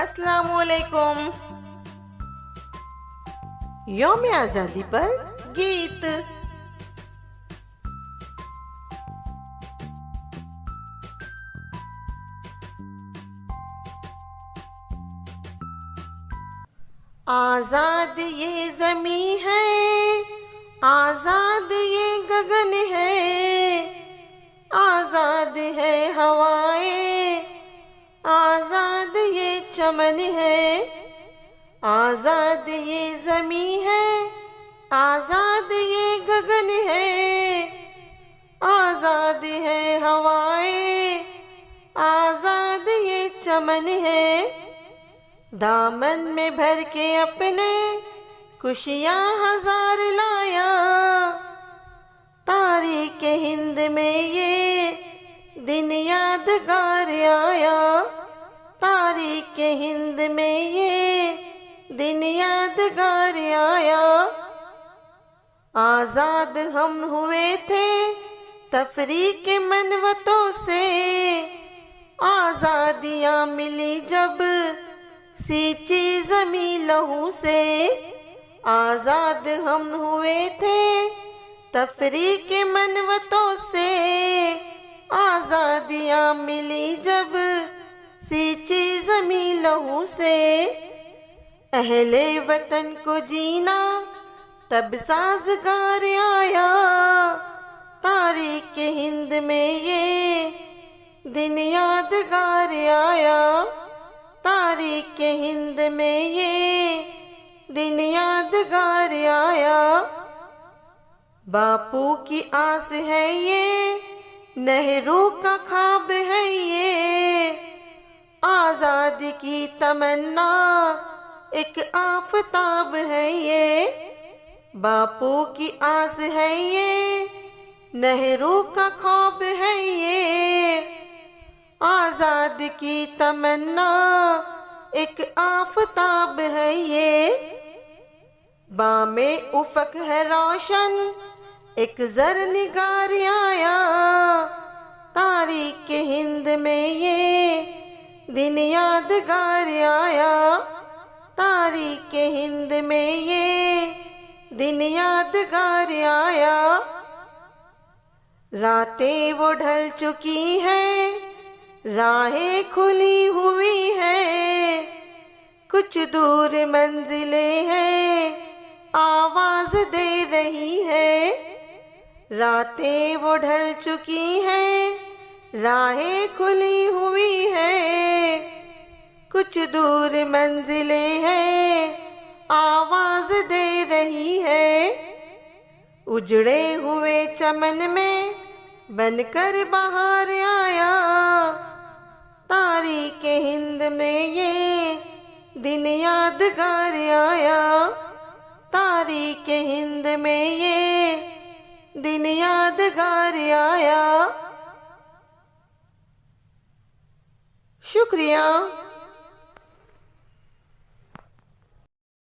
अस्सलामुअलैकुम। यौम आज़ादी पर गीत। आज़ाद ये ज़मी है, आज़ाद ये गगन है, आज़ाद है हवाएं, आज़ाद ये चमन है। आज़ाद ये ज़मी है, आज़ाद ये गगन है, आज़ाद है हवाएं, आज़ाद ये चमन है। दामन में भर के अपने खुशियाँ हजार लाया, तारीख़ हिंद में ये दिन यादगार आया, तारीख़ हिंद में ये दिन यादगार आया। आज़ाद हम हुए थे तफरीक मनवतों से, आज़ादियाँ मिली जब सींची ज़मीं लहू से। आज़ाद हम हुए थे तफरीक मनवतों से, आज़ादियाँ मिली जब सींची ज़मीं लहू से। अहले वतन को जीना तब साज़गार आया, तारीख़ हिंद में ये दिन यादगार आया, तारीख़ हिंद में ये दिन यादगार आया। बापू की आस है ये, नेहरू का ख्वाब है ये, आज़ादी की तमन्ना एक आफताब है ये। बापू की आस है ये, नेहरू का ख्वाब है ये, आज़ाद की तमन्ना एक आफताब है ये। बामे उफ़क़ है रोशन एक ज़र निगार आया, तारीख़ हिंद में ये दिन यादगार आया, तारीख़ हिंद में ये दिन यादगार आया। रातें वो ढल चुकी हैं, राहें खुली हुई हैं, कुछ दूर मंजिलें हैं आवाज़ दे रही है। रातें वो ढल चुकी हैं, राहें खुली हुई हैं, कुछ दूर मंजिलें हैं आवाज़ दे रही है। उजड़े हुए चमन में बनकर बाहर आया, तारीख़ हिंद में ये दिन यादगार आया, तारीख़ हिंद में ये दिन यादगार आया। शुक्रिया।